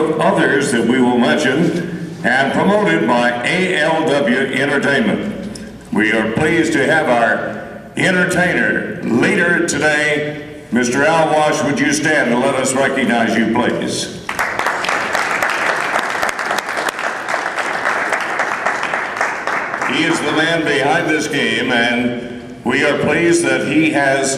of others that we will mention and promoted by ALW Entertainment. We are pleased to have our entertainer leader today. Mr. Al Wash, would you stand and let us recognize you, please? He is the man behind this game, and we are pleased that he has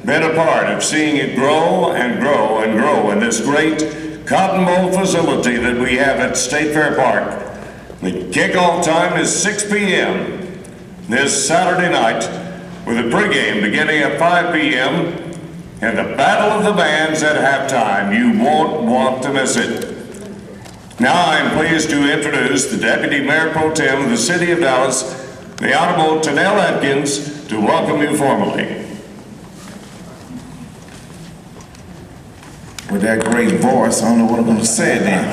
been a part of seeing it grow and grow and grow in this great Cotton Bowl facility that we have at State Fair Park. The kickoff time is 6 p.m. this Saturday night, with a pregame beginning at 5 p.m. and the Battle of the Bands at halftime. You won't want to miss it. Now I'm pleased to introduce the Deputy Mayor Pro Tem of the City of Dallas, the Honorable Tanell Atkins, to welcome you formally. With that great voice, I don't know what I'm going to say then.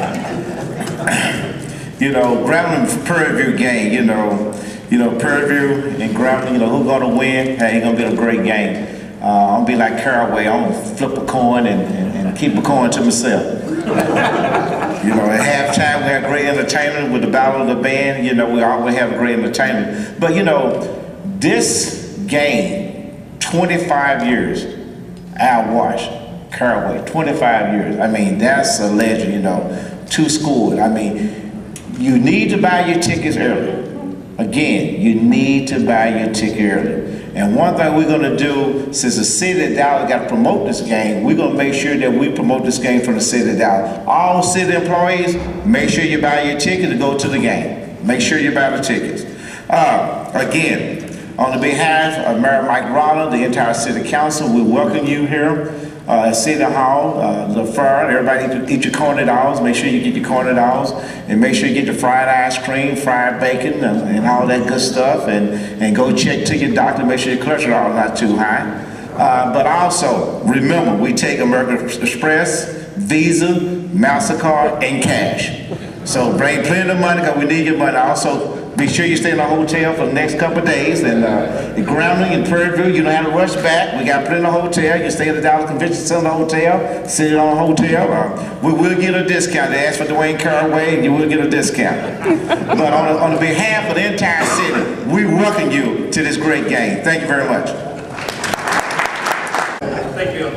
You know, Grambling Prairie View game, you know, Prairie View and Grambling, who's going to win? Hey, it's going to be a great game. I'm going to be like Caraway. I'm going to flip a coin and keep a coin to myself. At halftime, we have great entertainment with the Battle of the Band. We always have great entertainment. But, this game, 25 years, Al Wash, Caraway, 25 years. I mean, that's a legend, 2 schools. I mean, you need to buy your tickets early. Again, you need to buy your ticket early. And one thing we're going to do, since the city of Dallas got to promote this game, we're going to make sure that we promote this game from the city of Dallas. All city employees, make sure you buy your ticket to go to the game. Make sure you buy the tickets. Again, on the behalf of Mayor Mike Rollins, the entire city council, we welcome you here. City Hall, the fair, everybody eat your corn dogs. Make sure you get your corn dogs, and make sure you get your fried ice cream, fried bacon, and all that good stuff. And go check to your doctor, make sure your cholesterol is not too high. But also remember, we take American Express, Visa, MasterCard, and cash. So bring plenty of money because we need your money. Also, be sure you stay in a hotel for the next couple of days. And in Grambling and Prairie View, you don't have to rush back. We got plenty of hotel. You stay at the Dallas Convention Center Hotel, sit on a hotel. We will get a discount. They ask for Dwayne Caraway, and you will get a discount. But on the behalf of the entire city, we welcome you to this great game. Thank you very much. Thank you.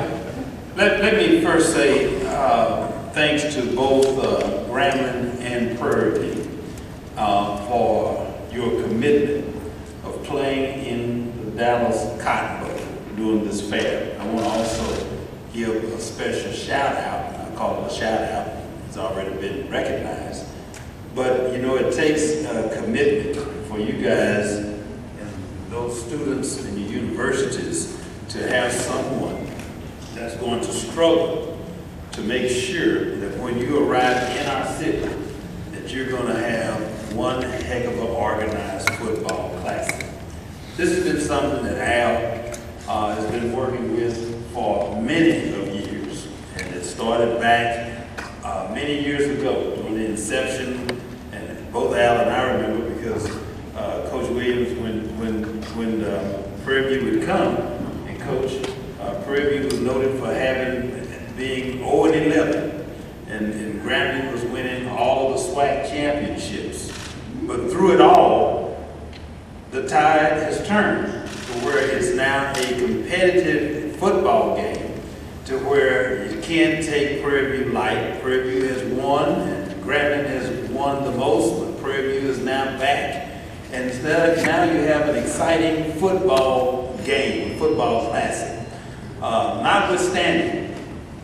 Let me first say thanks to both Grambling and Prairie View for your commitment of playing in the Dallas Cotton Bowl during this fair. I want to also give a special shout out. I call it a shout out. It's already been recognized. But it takes a commitment for you guys and those students in the universities to have someone that's going to struggle to make sure that when you arrive in our city, that you're going to have one heck of an organized football classic. This has been something that Al has been working with for many of years, and it started back many years ago during the inception. And both Al and I remember because Coach Williams, when Prairie View would come, and Coach Prairie View was noted for being 0-11, and Grambling was winning all of the SWAC championships. But through it all, the tide has turned to where it's now a competitive football game, to where you can't take Prairie View light. Prairie View has won, and Grambling has won the most, but Prairie View is now back. And now you have an exciting football game, football classic. Notwithstanding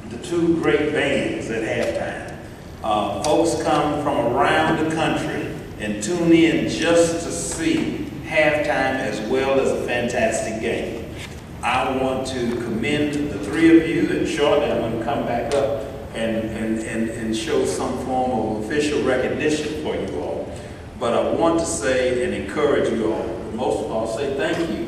the 2 great bands at halftime, folks come from around the country and tune in just to see halftime as well as a fantastic game. I want to commend the 3 of you, and shortly I'm going to come back up and show some form of official recognition for you all. But I want to say and encourage you all, but most of all say thank you.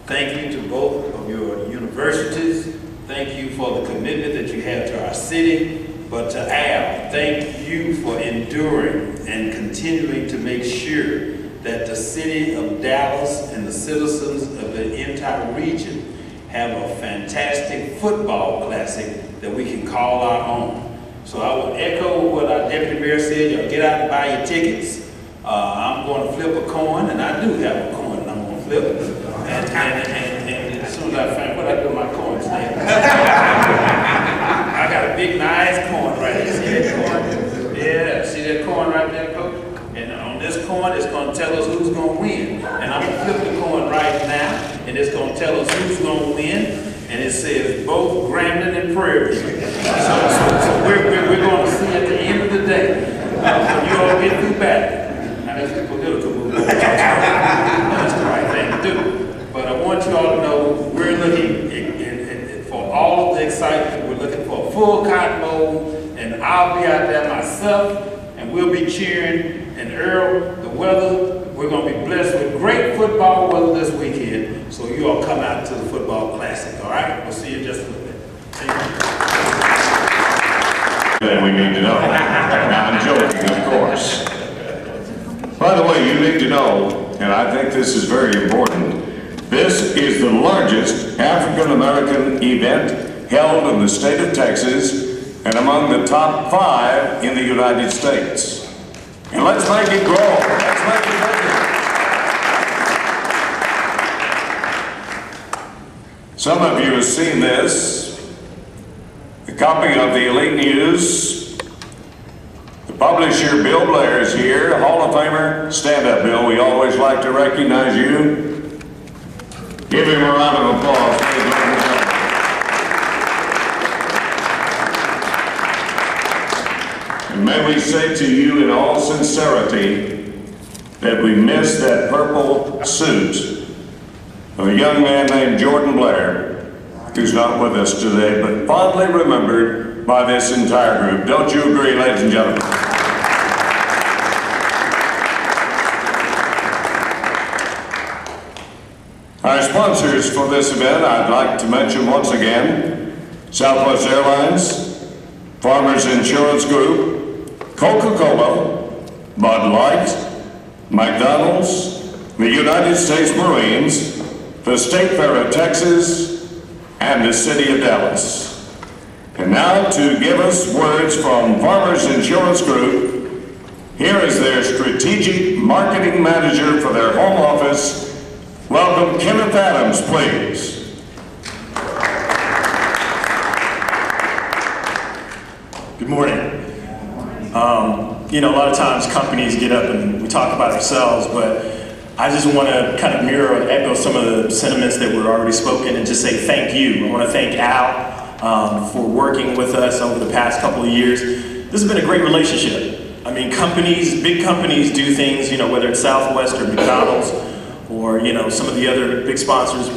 Thank you to both of your universities. Thank you for the commitment that you have to our city. But to Al, thank you for enduring and continuing to make sure that the city of Dallas and the citizens of the entire region have a fantastic football classic that we can call our own. So I will echo what I Deputy Mayor said, y'all get out and buy your tickets. I'm going to flip a coin, and I do have a coin I'm going to flip. And as soon as I find what I do with my coins, I got a big, nice coin right here. See that coin? Yeah, see that coin right there, Coach? And on this coin, it's going to tell us who's going to win. And I'm going to flip the coin right now, and it's going to tell us who's going to win. And it says both Grambling and Prairie View. So we're going to see at the end of the day, when you all get through battle. Now that's the political move. That's the right thing to do. But I want you all to know we're looking for all of the excitement. We're looking for a full Cotton Bowl, and I'll be out there myself, and we'll be cheering. And Earl, the weather, we're going to be blessed with great football weather this weekend. So you all come out to the football classic, all right? We'll see you in just a little bit. Thank you. That we need to know. Now, I'm joking, of course. By the way, you need to know, and I think this is very important, this is the largest African-American event held in the state of Texas and among the top 5 in the United States. And let's make it grow. Let's make it bigger. Some of you have seen this. A copy of the Elite News. The publisher, Bill Blair, is here. Hall of Famer. Stand up, Bill. We always like to recognize you. Give him a round of applause. And may we say to you in all sincerity that we miss that purple suit of a young man named Jordan Blair, who's not with us today, but fondly remembered by this entire group. Don't you agree, ladies and gentlemen? Our sponsors for this event, I'd like to mention once again, Southwest Airlines, Farmers Insurance Group, Coca-Cola, Bud Light, McDonald's, the United States Marines, the State Fair of Texas, and the City of Dallas. And now to give us words from Farmers Insurance Group, here is their Strategic Marketing Manager for their home office. Welcome Kenneth Adams, please. Good morning. You know, a lot of times companies get up and we talk about ourselves, but I just want to kind of mirror and echo some of the sentiments that were already spoken and just say thank you. I want to thank Al for working with us over the past couple of years. This has been a great relationship. I mean, big companies do things, you know, whether it's Southwest or McDonald's or, you know, some of the other big sponsors.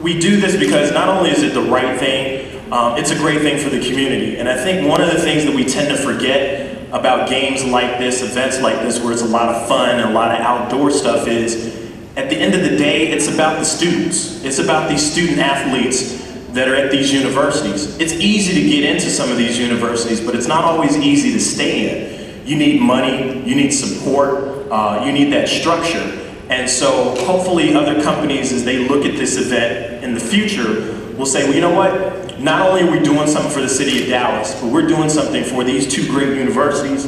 We do this because not only is it the right thing, it's a great thing for the community. And I think one of the things that we tend to forget about games like this, events like this, where it's a lot of fun and a lot of outdoor stuff is, at the end of the day, it's about the students. It's about these student athletes that are at these universities. It's easy to get into some of these universities, but it's not always easy to stay in. You need money, you need support, you need that structure. And so hopefully other companies, as they look at this event in the future, will say, well, you know what? Not only are we doing something for the city of Dallas, but we're doing something for these 2 great universities,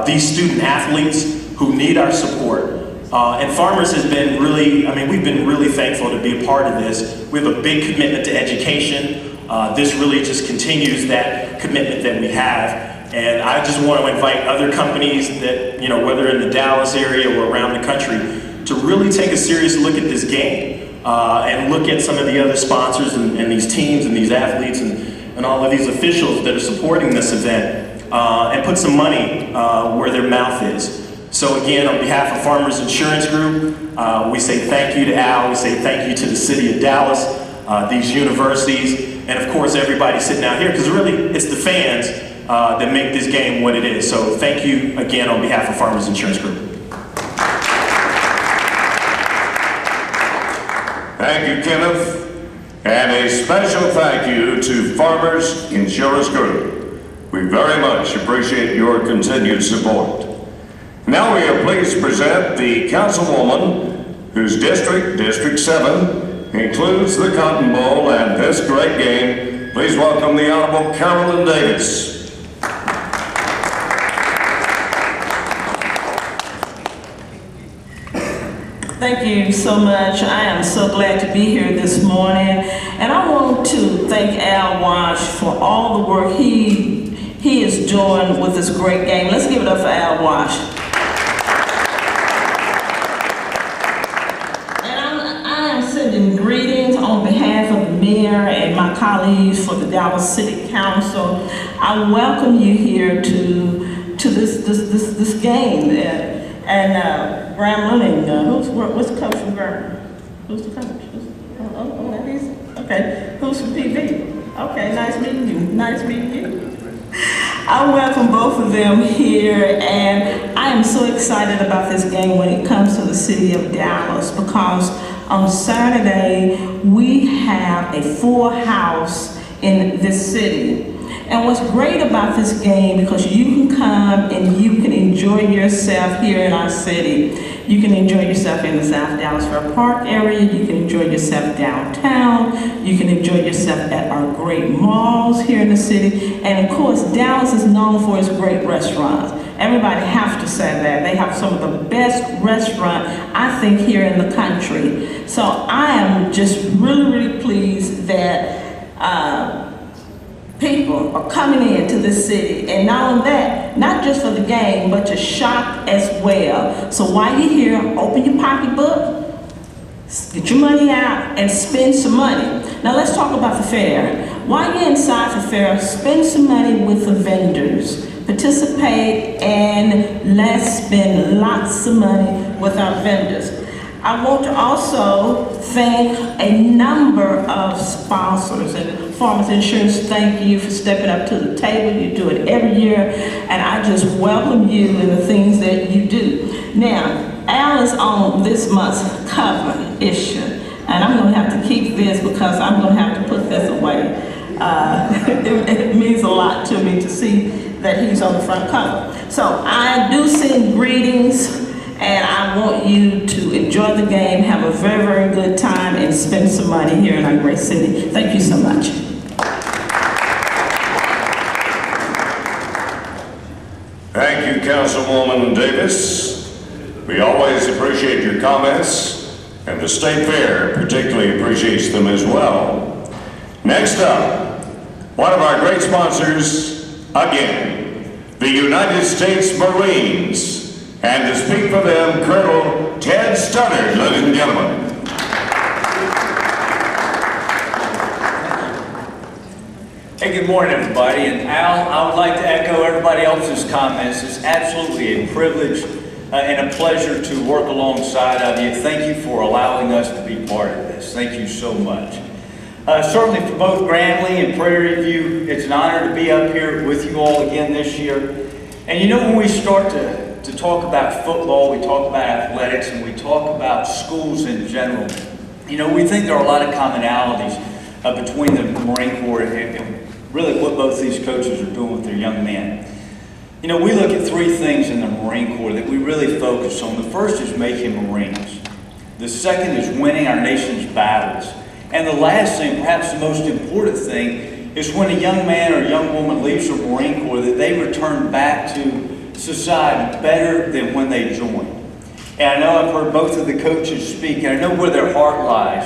these student athletes who need our support. And Farmers has been really, I mean, we've been really thankful to be a part of this. We have a big commitment to education. This really just continues that commitment that we have. And I just want to invite other companies that, you know, whether in the Dallas area or around the country, to really take a serious look at this game. And look at some of the other sponsors and these teams and these athletes and all of these officials that are supporting this event and put some money where their mouth is. So again, on behalf of Farmers Insurance Group, we say thank you to Al, we say thank you to the City of Dallas, these universities, and of course everybody sitting out here, because really it's the fans that make this game what it is. So thank you again on behalf of Farmers Insurance Group. Thank you, Kenneth. And a special thank you to Farmers Insurance Group. We very much appreciate your continued support. Now we are pleased to present the councilwoman whose district, District 7, includes the Cotton Bowl and this great game. Please welcome the Honorable Carolyn Davis. Thank you so much. I am so glad to be here this morning. And I want to thank Al Wash for all the work he is doing with this great game. Let's give it up for Al Wash. And I am sending greetings on behalf of the mayor and my colleagues for the Dallas City Council. I welcome you here to this game. And Grambling and what's the coach from Grambling? Who's the coach? That is, okay. Who's from PV? Okay, nice meeting you. Nice meeting you. I welcome both of them here, and I am so excited about this game when it comes to the city of Dallas, because on Saturday we have a full house in this city. And what's great about this game, because you can come and you can enjoy yourself here in our city. You can enjoy yourself in the South Dallas Fair Park area. You can enjoy yourself downtown. You can enjoy yourself at our great malls here in the city. And of course, Dallas is known for its great restaurants. Everybody has to say that. They have some of the best restaurants, I think, here in the country. So I am just really pleased that people are coming into this city, and not only that, not just for the game, but to shop as well. So while you're here, open your pocketbook, get your money out, and spend some money. Now let's talk about the fair. While you're inside the fair, spend some money with the vendors. Participate, and let's spend lots of money with our vendors. I want to also thank a number of sponsors. And Farmers Insurance, thank you for stepping up to the table. You do it every year, and I just welcome you and the things that you do. Now, Al is on this month's cover issue, and I'm going to have to keep this because I'm going to have to put this away. It means a lot to me to see that he's on the front cover. So I do send greetings, and I want you to enjoy the game, have a very good time, and spend some money here in our great city. Thank you so much. Thank you, Councilwoman Davis. We always appreciate your comments, and the State Fair particularly appreciates them as well. Next up, one of our great sponsors, again, the United States Marines. And to speak for them, Colonel Ted Studdard, ladies and gentlemen. Hey, good morning, everybody. And Al, I would like to echo everybody else's comments. It's absolutely a privilege and a pleasure to work alongside of you. Thank you for allowing us to be part of this. Thank you so much. Certainly for both Grambling and Prairie View, it's an honor to be up here with you all again this year. And you know, when we start to talk about football, we talk about athletics, and we talk about schools in general, you know, we think there are a lot of commonalities between the Marine Corps and really what both these coaches are doing with their young men. You know, we look at three things in the Marine Corps that we really focus on. The first is making Marines. The second is winning our nation's battles. And the last thing, perhaps the most important thing, is when a young man or a young woman leaves the Marine Corps, that they return back to society better than when they joined. And I know I've heard both of the coaches speak, and I know where their heart lies.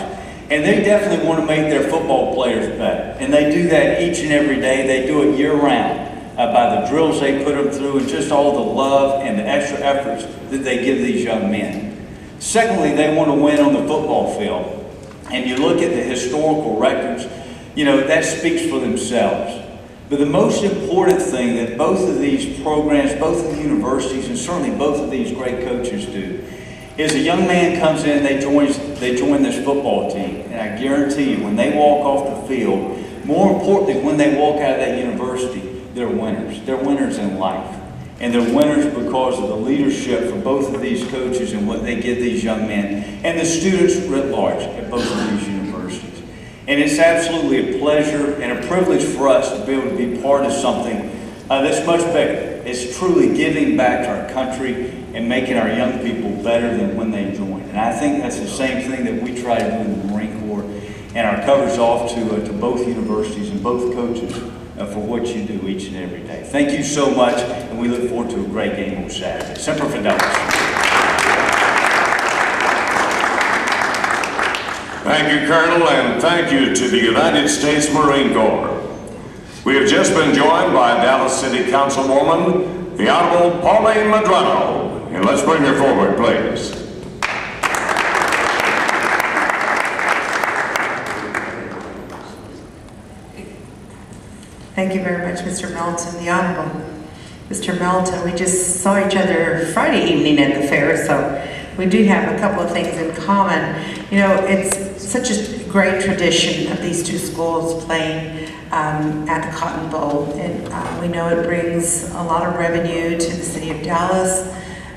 And they definitely want to make their football players better. And they do that each and every day. They do it year-round by the drills they put them through and just all the love and the extra efforts that they give these young men. Secondly, they want to win on the football field. And you look at the historical records, you know, that speaks for themselves. But the most important thing that both of these programs, both of the universities, and certainly both of these great coaches do, is a young man comes in, they join this football team, and I guarantee you, when they walk off the field, more importantly, when they walk out of that university, they're winners. They're winners in life. And they're winners because of the leadership from both of these coaches and what they give these young men, and the students writ large at both of these universities. And it's absolutely a pleasure and a privilege for us to be able to be part of something that's much bigger. It's truly giving back to our country and making our young people better than when they join. And I think that's the same thing that we try to do in the Marine Corps. And our cover's off to both universities and both coaches for what you do each and every day. Thank you so much, and we look forward to a great game on Saturday. Semper Fidelis. Thank you, Colonel, and thank you to the United States Marine Corps. We have just been joined by Dallas City Councilwoman, the Honorable Pauline Madrano. And let's bring her forward, please. Thank you very much, Mr. Melton, the Honorable. Mr. Melton, we just saw each other Friday evening at the fair, so we do have a couple of things in common. You know, it's such a great tradition of these two schools playing at the Cotton Bowl, and we know it brings a lot of revenue to the city of Dallas,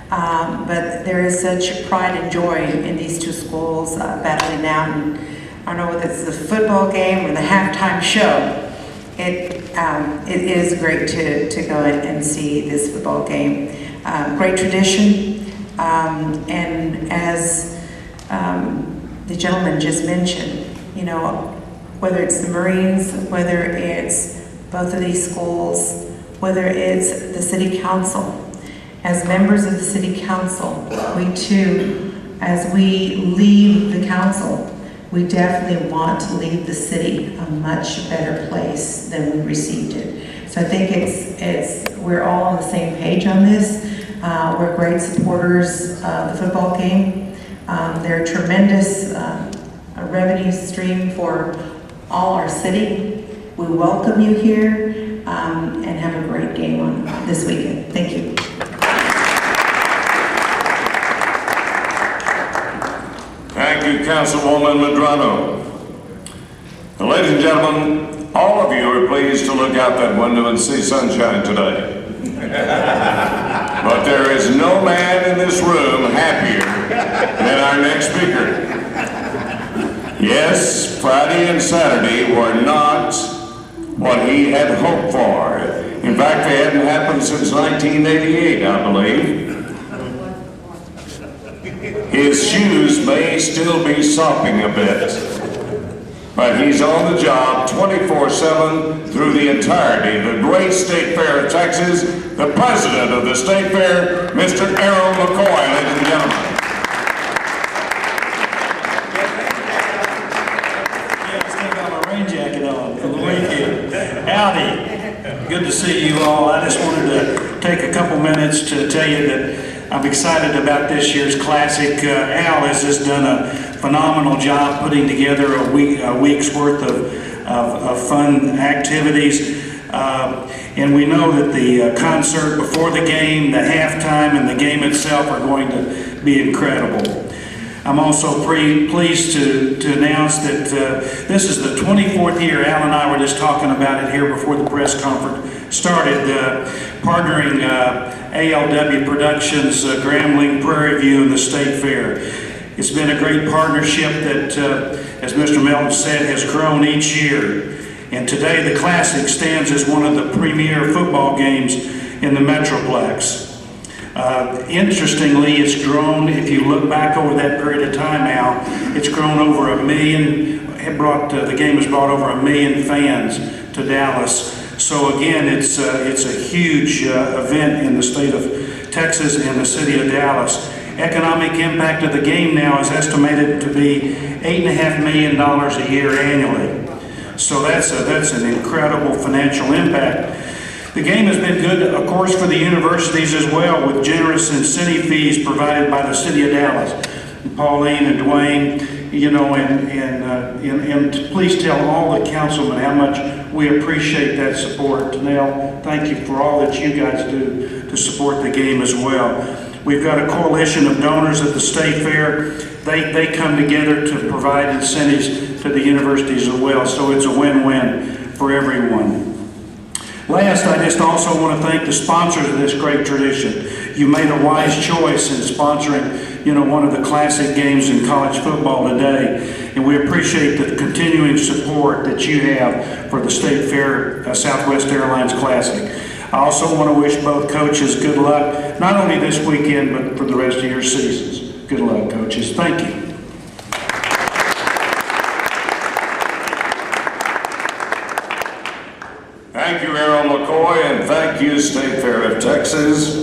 but there is such pride and joy in these two schools battling out, and I don't know whether it's the football game or the halftime show. It is great to go and see this football game. Great tradition, and as the gentleman just mentioned, you know, whether it's the Marines, whether it's both of these schools, whether it's the City Council, as members of the City Council, we too, as we leave the council, we definitely want to leave the city a much better place than we received it. So I think we're all on the same page on this. We're great supporters of the football game. They're a tremendous revenue stream for all our city. We welcome you here and have a great game on this weekend. Thank you. Thank you, Councilwoman Madrano. Now, ladies and gentlemen, all of you are pleased to look out that window and see sunshine today. But there is no man in this room happier than our next speaker. Yes, Friday and Saturday were not what he had hoped for. In fact, they hadn't happened since 1988, I believe. His shoes may still be sopping a bit, but he's on the job 24/7 through the entirety of the great State Fair of Texas, the president of the State Fair, Mr. Errol McCoy, ladies and gentlemen. Yeah, I still got my rain jacket on for the weekend. Howdy. Good to see you all. I just wanted to take a couple minutes to tell you that I'm excited about this year's Classic. Al has just done a phenomenal job putting together a week's worth of fun activities. And we know that the concert before the game, the halftime, and the game itself are going to be incredible. I'm also pretty pleased to announce that this is the 24th year. Al and I were just talking about it here before the press conference started, partnering ALW Productions, Grambling, Prairie View, and the State Fair. It's been a great partnership that, as Mr. Melton said, has grown each year. And today the Classic stands as one of the premier football games in the Metroplex. Interestingly, it's grown, if you look back over that period of time now, it's grown over 1 million, the game has brought over 1 million fans to Dallas. So again, it's a huge event in the state of Texas and the city of Dallas. Economic impact of the game now is estimated to be $8.5 million a year annually. So that's an incredible financial impact. The game has been good, of course, for the universities as well, with generous incentive fees provided by the city of Dallas. Pauline and Dwayne, you know, and please tell all the councilmen how much we appreciate that support. Tanel, thank you for all that you guys do to support the game as well. We've got a coalition of donors at the State Fair. They come together to provide incentives to the universities as well, so it's a win-win for everyone. Last, I just also want to thank the sponsors of this great tradition. You made a wise choice in sponsoring, you know, one of the classic games in college football today, and we appreciate the continuing support that you have for the State Fair Southwest Airlines Classic. I also want to wish both coaches good luck, not only this weekend, but for the rest of your seasons. Good luck, coaches. Thank you. Thank you, Errol McCoy, and thank you, State Fair of Texas.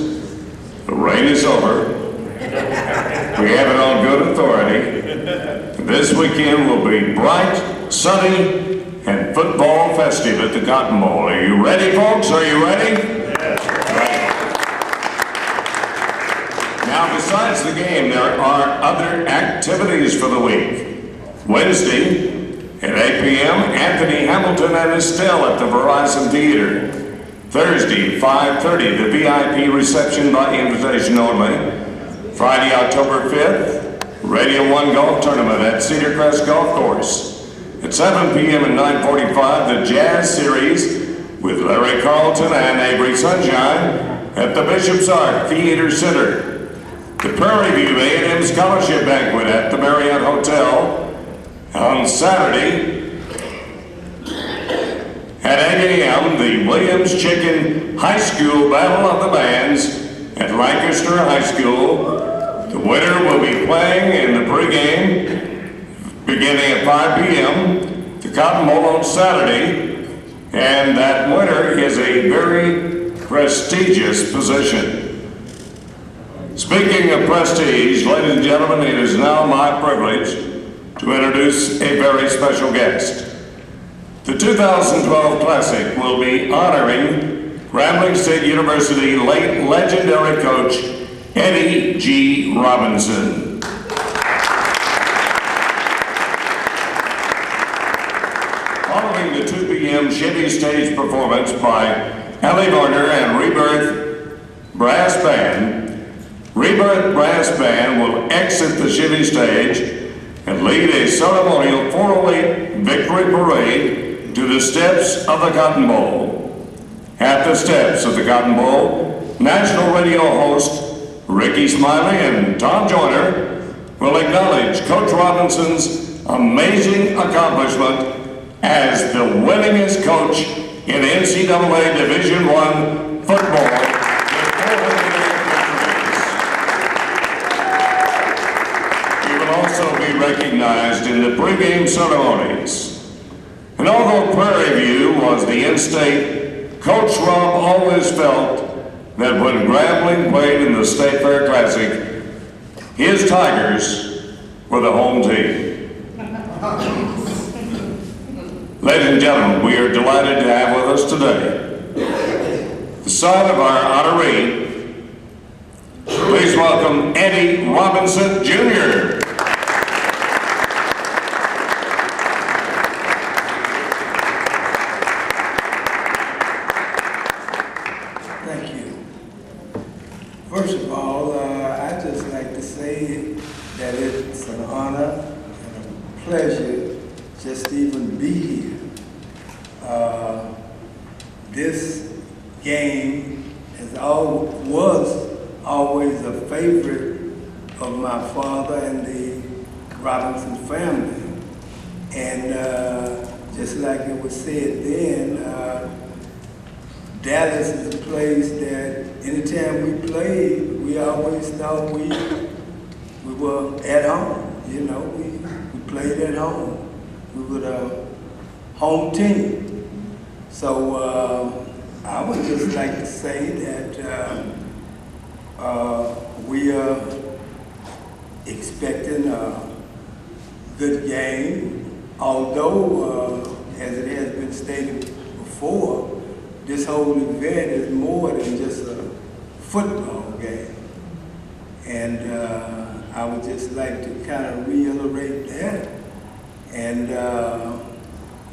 The rain is over. We have it on good authority. This weekend will be bright, sunny, and football festive at the Cotton Bowl. Are you ready, folks? Are you ready? Now, besides the game, there are other activities for the week. Wednesday, at 8 p.m., Anthony Hamilton and Estelle at the Verizon Theater. Thursday, 5:30, the VIP reception by invitation only. Friday, October 5th, Radio 1 Golf Tournament at Cedar Crest Golf Course. At 7 p.m. and 9:45, the Jazz Series with Larry Carlton and Avery Sunshine at the Bishop's Ark Theater Center. The Prairie View A&M Scholarship Banquet at the Marriott Hotel on Saturday at 8 a.m. The Williams Chicken High School Battle of the Bands at Lancaster High School. The winner will be playing in the pregame beginning at 5 p.m. The Cotton Bowl on Saturday, and that winner is a very prestigious position. Speaking of prestige, ladies and gentlemen, it is now my privilege to introduce a very special guest. The 2012 Classic will be honoring Grambling State University late legendary coach Eddie G. Robinson. Following the 2 p.m. Chevy stage performance by Ellie Varner and Rebirth Brass Band, Rebirth Brass Band will exit the Chevy stage and lead a ceremonial 408 victory parade to the steps of the Cotton Bowl. At the steps of the Cotton Bowl, national radio host Ricky Smiley and Tom Joyner will acknowledge Coach Robinson's amazing accomplishment as the winningest coach in NCAA Division I football. Also be recognized in the pregame ceremonies. And although Prairie View was the in-state, Coach Rob always felt that when Grambling played in the State Fair Classic, his Tigers were the home team. Ladies and gentlemen, we are delighted to have with us today the son of our honoree. Please welcome Eddie Robinson, Jr. First of all, I'd just like to say that it's an honor and a pleasure just to even be here. This game was always a favorite of my father and the Robinson family. And just like it was said then, Dallas is a place that anytime we played, we always thought we were at home. You know, we played at home. We were the home team. So I would just like to say that we are expecting a good game, although, as it has been stated before, this whole event is more than just a football game. And I would just like to kind of reiterate that. And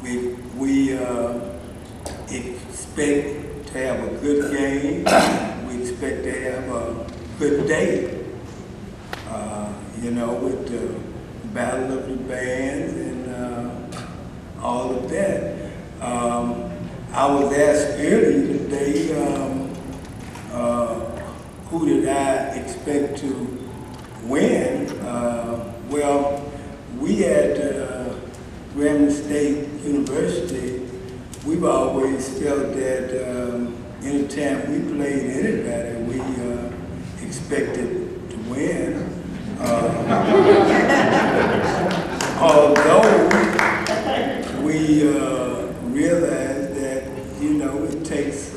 we expect to have a good game. We expect to have a good day. You know, with the Battle of the Bands and all of that. I was asked earlier today, who did I expect to win? Well, we at Grambling State University, we've always felt that anytime we played anybody, we expected to win. Although we realized that, you know, it takes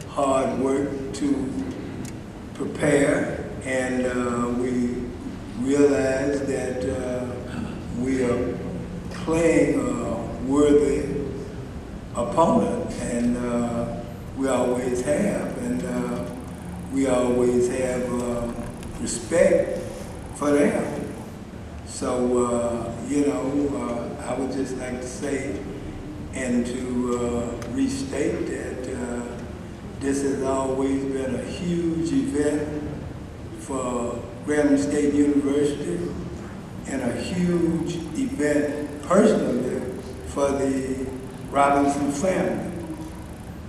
hard work to prepare, and we realized that we are playing a worthy opponent, and we always have, and we always have respect for them. So, I would just like to say and to restate that this has always been a huge event for Grambling State University and a huge event personally for the Robinson family.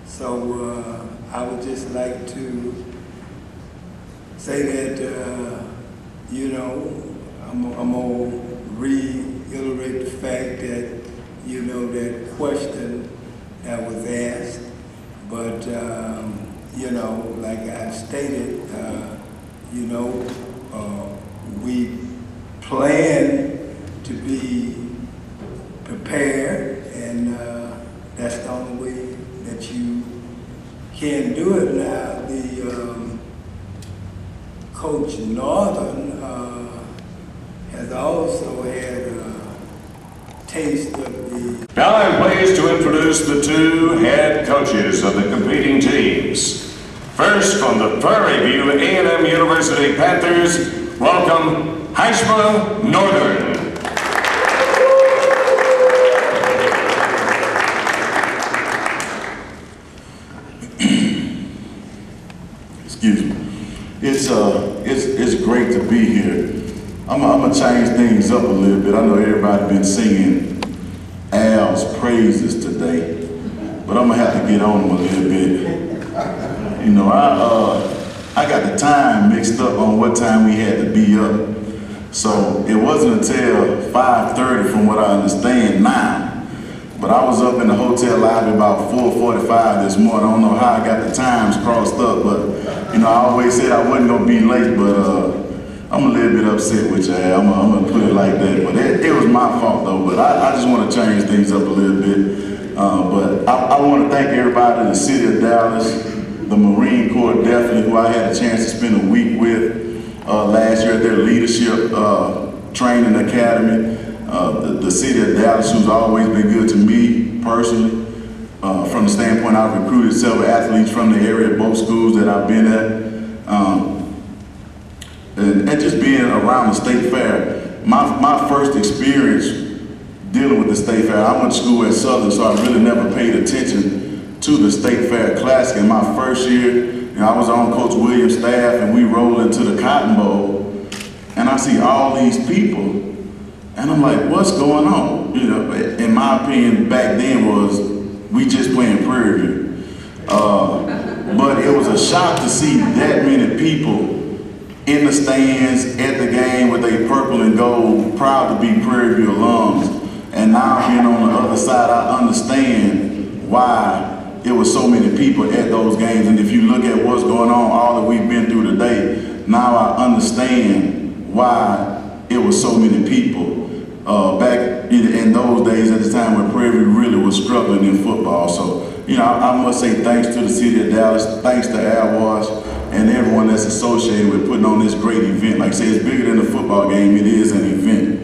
So I would just like to say that, I'm going to reiterate the fact that, that question that was asked. But, like I stated, we plan to be prepared, and that's the only way that you can do it. Now, the Coach Northern has also had a taste of the... Now I'm pleased to introduce the two head coaches of the competing teams. First, from the Prairie View A&M University Panthers, welcome Heishma Northern. Excuse me. It's great to be here. I'm gonna change things up a little bit. I know everybody been singing Al's praises today, but I'm gonna have to get on him a little bit. I got the time mixed up on what time we had to be up. So it wasn't until 5:30 from what I understand now. But I was up in the hotel lobby about 4:45 this morning. I don't know how I got the times crossed up, but I always said I wasn't gonna be late, but I'm a little bit upset with you, Al. I'm gonna put it like that. But it was my fault though, but I just wanna change things up a little bit. But I wanna thank everybody in the city of Dallas, the Marine Corps definitely, who I had a chance to spend a week with last year at their leadership training academy. The city of Dallas, who's always been good to me personally, from the standpoint I've recruited several athletes from the area, both schools that I've been at, and just being around the state fair. My first experience dealing with the state fair, I went to school at Southern, so I really never paid attention to the state fair classic. In my first year, I was on Coach Williams' staff, and we rolled into the Cotton Bowl, and I see all these people. And I'm like, what's going on? In my opinion, back then was, we just playing Prairie View. But it was a shock to see that many people in the stands at the game with their purple and gold, proud to be Prairie View alums. And now being on the other side, I understand why it was so many people at those games. And if you look at what's going on, all that we've been through today, now I understand why it was so many people. Back in those days, at the time when Prairie View really was struggling in football. So, I must say thanks to the city of Dallas, thanks to Al Wash, and everyone that's associated with putting on this great event. Like I say, it's bigger than a football game, it is an event.